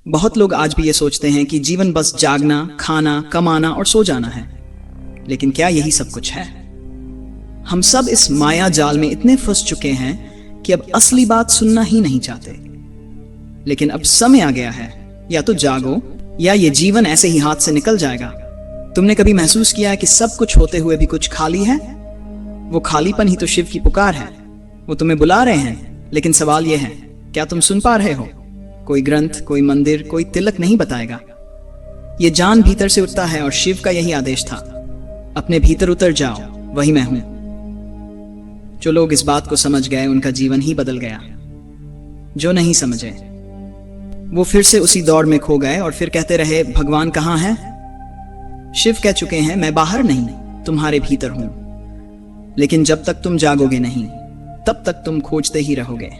बहुत लोग आज भी ये सोचते हैं कि जीवन बस जागना, खाना, कमाना और सो जाना है। लेकिन क्या यही सब कुछ है? हम सब इस माया जाल में इतने फंस चुके हैं कि अब असली बात सुनना ही नहीं चाहते। लेकिन अब समय आ गया है, या तो जागो या ये जीवन ऐसे ही हाथ से निकल जाएगा। तुमने कभी महसूस किया है कि सब कुछ होते हुए भी कुछ खाली है? वो खालीपन ही तो शिव की पुकार है। वो तुम्हें बुला रहे हैं, लेकिन सवाल यह है, क्या तुम सुन पा रहे हो? कोई ग्रंथ, कोई मंदिर, कोई तिलक नहीं बताएगा। ये जान भीतर से उठता है और शिव का यही आदेश था, अपने भीतर उतर जाओ, वही मैं हूं। जो लोग इस बात को समझ गए उनका जीवन ही बदल गया। जो नहीं समझे वो फिर से उसी दौड़ में खो गए और फिर कहते रहे, भगवान कहाँ है? शिव कह चुके हैं, मैं बाहर नहीं, तुम्हारे भीतर हूं। लेकिन जब तक तुम जागोगे नहीं, तब तक तुम खोजते ही रहोगे।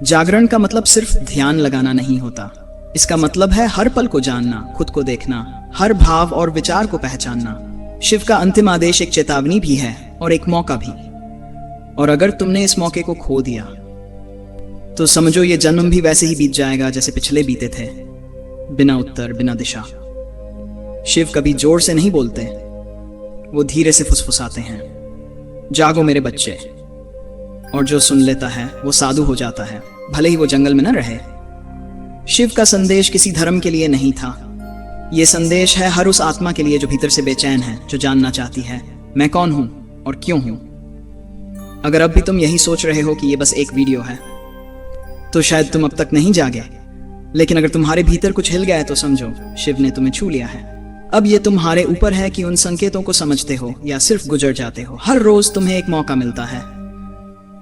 जागरण का मतलब सिर्फ ध्यान लगाना नहीं होता। इसका मतलब है हर पल को जानना, खुद को देखना, हर भाव और विचार को पहचानना। शिव का अंतिम आदेश एक चेतावनी भी है और एक मौका भी। और अगर तुमने इस मौके को खो दिया तो समझो ये जन्म भी वैसे ही बीत जाएगा जैसे पिछले बीते थे, बिना उत्तर, बिना दिशा। शिव कभी जोर से नहीं बोलते, वो धीरे से फुसफुसाते हैं, जागो मेरे बच्चे। और जो सुन लेता है वो साधु हो जाता है, भले ही वो जंगल में न रहे। शिव का संदेश किसी धर्म के लिए नहीं था। ये संदेश है हर उस आत्मा के लिए जो भीतर से बेचैन है, जो जानना चाहती है, मैं कौन हूं और क्यों हूं। अगर अब भी तुम यही सोच रहे हो कि ये बस एक वीडियो है, तो शायद तुम अब तक नहीं जागे। लेकिन अगर तुम्हारे भीतर कुछ हिल गया है तो समझो, शिव ने तुम्हें छू लिया है। अब ये तुम्हारे ऊपर है कि उन संकेतों को समझते हो या सिर्फ गुजर जाते हो। हर रोज तुम्हें एक मौका मिलता है।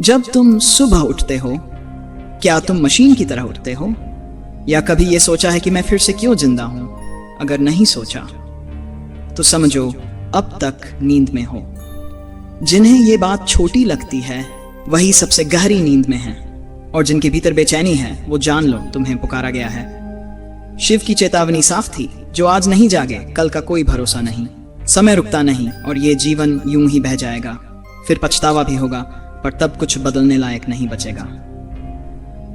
जब तुम सुबह उठते हो, क्या तुम मशीन की तरह उठते हो, या कभी ये सोचा है कि मैं फिर से क्यों जिंदा हूं? अगर नहीं सोचा तो समझो अब तक नींद में हो। जिन्हें ये बात छोटी लगती है वही सबसे गहरी नींद में है, और जिनके भीतर बेचैनी है वो जान लो तुम्हें पुकारा गया है। शिव की चेतावनी साफ थी, जो आज नहीं जागे कल का कोई भरोसा नहीं। समय रुकता नहीं और ये जीवन यूं ही बह जाएगा। फिर पछतावा भी होगा, पर तब कुछ बदलने लायक नहीं बचेगा।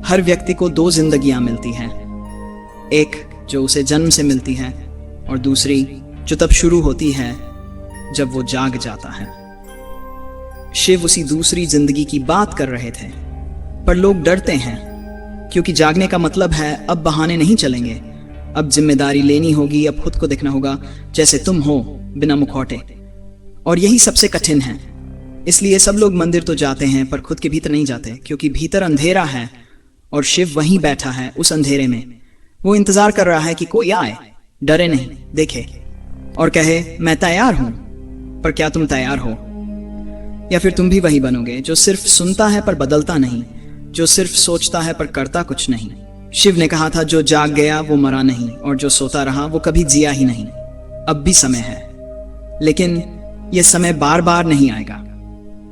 हर व्यक्ति को दो जिंदगियां मिलती हैं, एक जो उसे जन्म से मिलती है और दूसरी जो तब शुरू होती है जब वो जाग जाता है। शिव उसी दूसरी जिंदगी की बात कर रहे थे, पर लोग डरते हैं, क्योंकि जागने का मतलब है अब बहाने नहीं चलेंगे, अब जिम्मेदारी लेनी होगी, अब खुद को देखना होगा जैसे तुम हो, बिना मुखौटे। और यही सबसे कठिन है। इसलिए सब लोग मंदिर तो जाते हैं पर खुद के भीतर नहीं जाते, क्योंकि भीतर अंधेरा है और शिव वहीं बैठा है उस अंधेरे में। वो इंतजार कर रहा है कि कोई आए, डरे नहीं, देखे और कहे मैं तैयार हूं। पर क्या तुम तैयार हो? या फिर तुम भी वही बनोगे जो सिर्फ सुनता है पर बदलता नहीं, जो सिर्फ सोचता है पर करता कुछ नहीं। शिव ने कहा था, जो जाग गया वो मरा नहीं, और जो सोता रहा वो कभी जिया ही नहीं। अब भी समय है, लेकिन यह समय बार बार नहीं आएगा।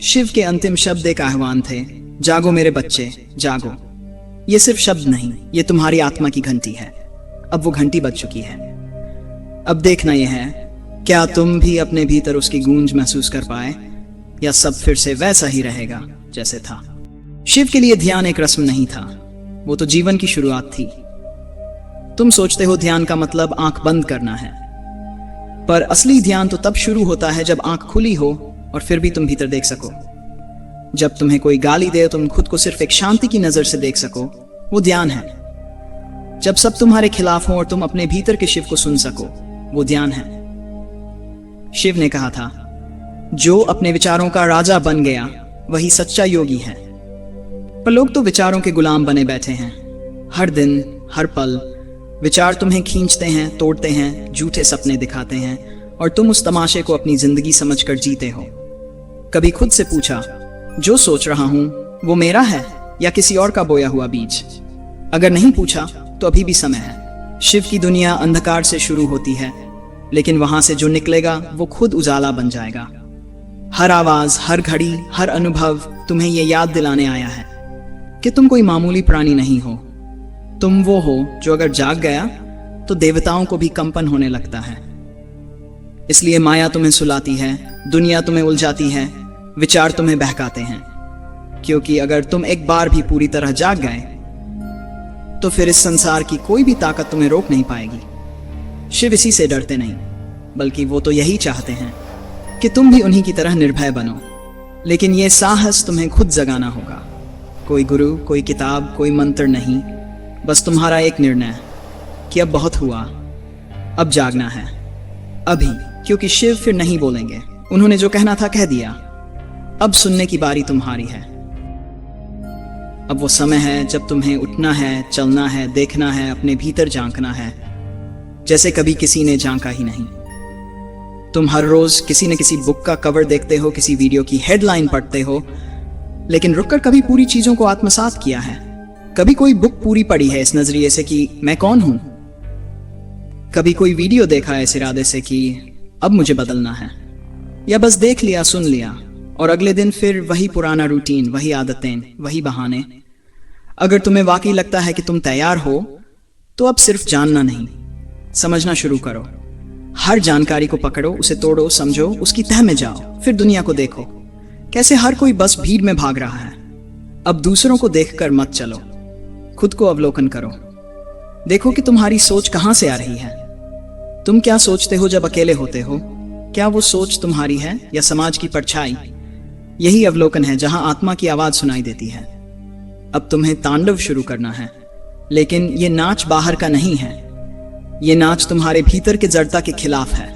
शिव के अंतिम शब्द एक आह्वान थे, जागो मेरे बच्चे, जागो। ये सिर्फ शब्द नहीं, ये तुम्हारी आत्मा की घंटी है। अब वो घंटी बज चुकी है। अब देखना यह है, क्या तुम भी अपने भीतर उसकी गूंज महसूस कर पाए, या सब फिर से वैसा ही रहेगा जैसे था। शिव के लिए ध्यान एक रस्म नहीं था, वो तो जीवन की शुरुआत थी। तुम सोचते हो ध्यान का मतलब आंख बंद करना है, पर असली ध्यान तो तब शुरू होता है जब आंख खुली हो और फिर भी तुम भीतर देख सको। जब तुम्हें कोई गाली दे तुम खुद को सिर्फ एक शांति की नजर से देख सको, वो ध्यान है। जब सब तुम्हारे खिलाफ हो और तुम अपने भीतर के शिव को सुन सको, वो ध्यान है। शिव ने कहा था, जो अपने विचारों का राजा बन गया वही सच्चा योगी है। पर लोग तो विचारों के गुलाम बने बैठे हैं। हर दिन, हर पल विचार तुम्हें खींचते हैं, तोड़ते हैं, झूठे सपने दिखाते हैं, और तुम उस तमाशे को अपनी जिंदगी समझकर जीते हो। कभी खुद से पूछा, जो सोच रहा हूं वो मेरा है या किसी और का बोया हुआ बीज? अगर नहीं पूछा तो अभी भी समय है। शिव की दुनिया अंधकार से शुरू होती है, लेकिन वहां से जो निकलेगा वो खुद उजाला बन जाएगा। हर आवाज, हर घड़ी, हर अनुभव तुम्हें यह याद दिलाने आया है कि तुम कोई मामूली प्राणी नहीं हो। तुम वो हो जो अगर जाग गया तो देवताओं को भी कंपन होने लगता है। इसलिए माया तुम्हें सुलाती है, दुनिया तुम्हें उलझाती है, विचार तुम्हें बहकाते हैं, क्योंकि अगर तुम एक बार भी पूरी तरह जाग गए तो फिर इस संसार की कोई भी ताकत तुम्हें रोक नहीं पाएगी। शिव इसी से डरते नहीं, बल्कि वो तो यही चाहते हैं कि तुम भी उन्हीं की तरह निर्भय बनो। लेकिन ये साहस तुम्हें खुद जगाना होगा। कोई गुरु, कोई किताब, कोई मंत्र नहीं, बस तुम्हारा एक निर्णय कि अब बहुत हुआ, अब जागना है, अभी। क्योंकि शिव फिर नहीं बोलेंगे, उन्होंने जो कहना था कह दिया। अब सुनने की बारी तुम्हारी है। अब वो समय है जब तुम्हें उठना है, चलना है, देखना है, अपने भीतर झांकना है, जैसे कभी किसी ने झांका ही नहीं। तुम हर रोज किसी न किसी बुक का कवर देखते हो, किसी वीडियो की हेडलाइन पढ़ते हो, लेकिन रुककर कभी पूरी चीजों को आत्मसात किया है? कभी कोई बुक पूरी पढ़ी है इस नजरिए से कि मैं कौन हूं? कभी कोई वीडियो देखा है इस इरादे से कि अब मुझे बदलना है? या बस देख लिया, सुन लिया और अगले दिन फिर वही पुराना रूटीन, वही आदतें, वही बहाने? अगर तुम्हें वाकई लगता है कि तुम तैयार हो, तो अब सिर्फ जानना नहीं, समझना शुरू करो। हर जानकारी को पकड़ो, उसे तोड़ो, समझो, उसकी तह में जाओ। फिर दुनिया को देखो कैसे हर कोई बस भीड़ में भाग रहा है। अब दूसरों को देखकर मत चलो, खुद को अवलोकन करो। देखो कि तुम्हारी सोच कहां से आ रही है। तुम क्या सोचते हो जब अकेले होते हो? क्या वो सोच तुम्हारी है या समाज की परछाई? यही अवलोकन है जहां आत्मा की आवाज सुनाई देती है। अब तुम्हें तांडव शुरू करना है, लेकिन ये नाच बाहर का नहीं है। ये नाच तुम्हारे भीतर के जड़ता के खिलाफ है।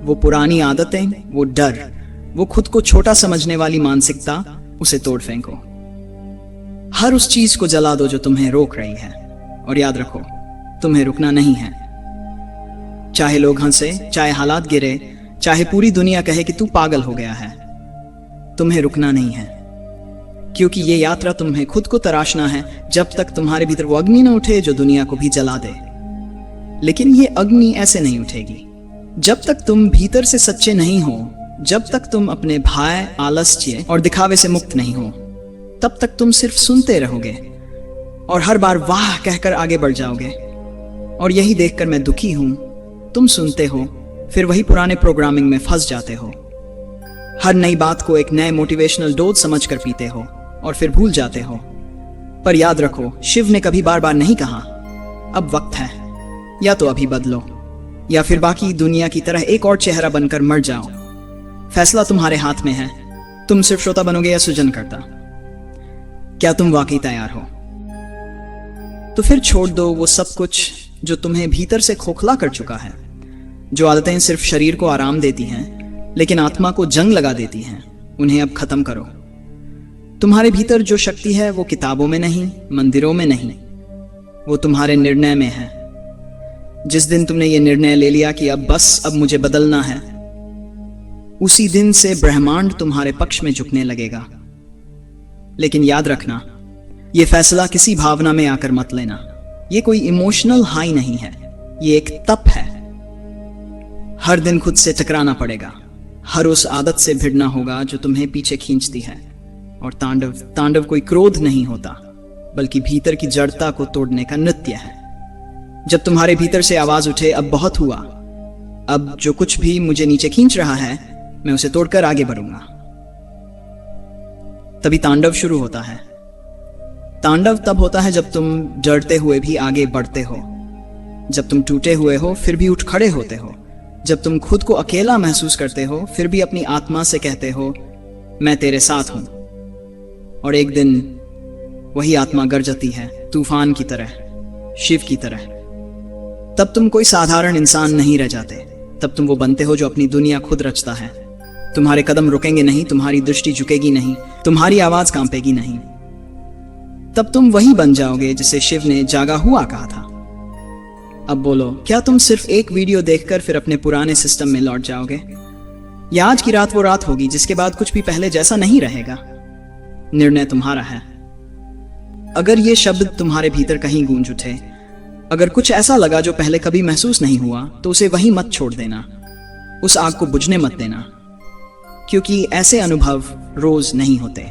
वो पुरानी आदतें, वो डर, वो खुद को छोटा समझने वाली मानसिकता, उसे तोड़ फेंको। हर उस चीज को जला दो जो तुम्हें रोक रही है। और याद रखो, तुम्हें रुकना नहीं है। चाहे लोग हंसे, चाहे हालात गिरे, चाहे पूरी दुनिया कहे कि तू पागल हो गया है, तुम्हें रुकना नहीं है। क्योंकि ये यात्रा तुम्हें खुद को तराशना है जब तक तुम्हारे भीतर वो अग्नि न उठे जो दुनिया को भी जला दे। लेकिन ये अग्नि ऐसे नहीं उठेगी जब तक तुम भीतर से सच्चे नहीं हो, जब तक तुम अपने भय, आलस्य और दिखावे से मुक्त नहीं हो। तब तक तुम सिर्फ सुनते रहोगे और हर बार वाह कहकर आगे बढ़ जाओगे। और यही देखकर मैं दुखी हूं, तुम सुनते हो, फिर वही पुराने प्रोग्रामिंग में फंस जाते हो। हर नई बात को एक नए मोटिवेशनल डोज समझकर पीते हो और फिर भूल जाते हो। पर याद रखो, शिव ने कभी बार बार नहीं कहा अब वक्त है, या तो अभी बदलो या फिर बाकी दुनिया की तरह एक और चेहरा बनकर मर जाओ। फैसला तुम्हारे हाथ में है। तुम सिर्फ श्रोता बनोगे या सृजनकर्ता? क्या तुम वाकई तैयार हो? तो फिर छोड़ दो वो सब कुछ जो तुम्हें भीतर से खोखला कर चुका है। जो आदतें सिर्फ शरीर को आराम देती हैं लेकिन आत्मा को जंग लगा देती हैं, उन्हें अब खत्म करो। तुम्हारे भीतर जो शक्ति है वो किताबों में नहीं, मंदिरों में नहीं, वो तुम्हारे निर्णय में है। जिस दिन तुमने ये निर्णय ले लिया कि अब मुझे बदलना है, उसी दिन से ब्रह्मांड तुम्हारे पक्ष में झुकने लगेगा। लेकिन याद रखना, ये फैसला किसी भावना में आकर मत लेना। ये कोई इमोशनल हाई नहीं है, ये एक तप है। हर दिन खुद से टकराना पड़ेगा, हर उस आदत से भिड़ना होगा जो तुम्हें पीछे खींचती है। और तांडव कोई क्रोध नहीं होता, बल्कि भीतर की जड़ता को तोड़ने का नृत्य है। जब तुम्हारे भीतर से आवाज उठे अब बहुत हुआ, अब जो कुछ भी मुझे नीचे खींच रहा है मैं उसे तोड़कर आगे बढ़ूंगा, तभी तांडव शुरू होता है। तांडव तब होता है जब तुम डरते हुए भी आगे बढ़ते हो, जब तुम टूटे हुए हो फिर भी उठ खड़े होते हो, जब तुम खुद को अकेला महसूस करते हो फिर भी अपनी आत्मा से कहते हो मैं तेरे साथ हूं। और एक दिन वही आत्मा गरजती है, तूफान की तरह, शिव की तरह। तब तुम कोई साधारण इंसान नहीं रह जाते, तब तुम वो बनते हो जो अपनी दुनिया खुद रचता है। तुम्हारे कदम रुकेंगे नहीं, तुम्हारी दृष्टि झुकेगी नहीं, तुम्हारी आवाज कांपेगी नहीं। तब तुम वही बन जाओगे जिसे शिव ने जागा हुआ कहा था। अब बोलो, क्या तुम सिर्फ एक वीडियो देखकर फिर अपने पुराने सिस्टम में लौट जाओगे, या आज की रात वो रात होगी जिसके बाद कुछ भी पहले जैसा नहीं रहेगा? निर्णय तुम्हारा है। अगर ये शब्द तुम्हारे भीतर कहीं गूंज उठे, अगर कुछ ऐसा लगा जो पहले कभी महसूस नहीं हुआ, तो उसे वहीं मत छोड़ देना, उस आग को बुझने मत देना, क्योंकि ऐसे अनुभव रोज नहीं होते।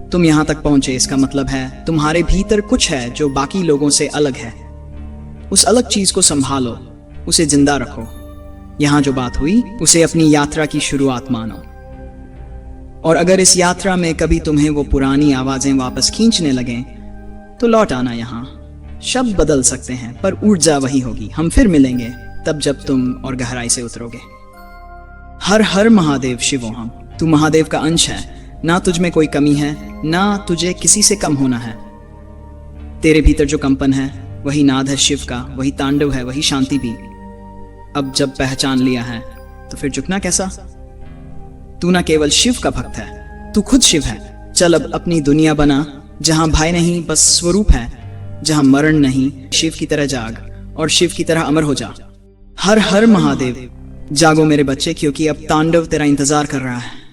तुम यहां तक पहुंचे, इसका मतलब है तुम्हारे भीतर कुछ है जो बाकी लोगों से अलग है। उस अलग चीज को संभालो, उसे जिंदा रखो। यहां जो बात हुई उसे अपनी यात्रा की शुरुआत मानो। और अगर इस यात्रा में कभी तुम्हें वो पुरानी आवाजें वापस खींचने लगें, तो लौट आना यहां, शब्द बदल सकते हैं पर ऊर्जा वही होगी। हम फिर मिलेंगे तब जब तुम और गहराई से उतरोगे। हर हर महादेव शिवोहम। तू महादेव का अंश है, ना तुझ में कोई कमी है, ना तुझे किसी से कम होना है। तेरे भीतर जो कंपन है वही नाद है शिव का, वही तांडव है, वही शांति भी। अब जब पहचान लिया है तो फिर झुकना कैसा? तू ना केवल शिव का भक्त है, तू खुद शिव है। चल अब अपनी दुनिया बना जहां भय नहीं बस स्वरूप है, जहां मरण नहीं। शिव की तरह जाग और शिव की तरह अमर हो जा। हर हर महादेव। जागो मेरे बच्चे, क्योंकि अब तांडव तेरा इंतजार कर रहा है।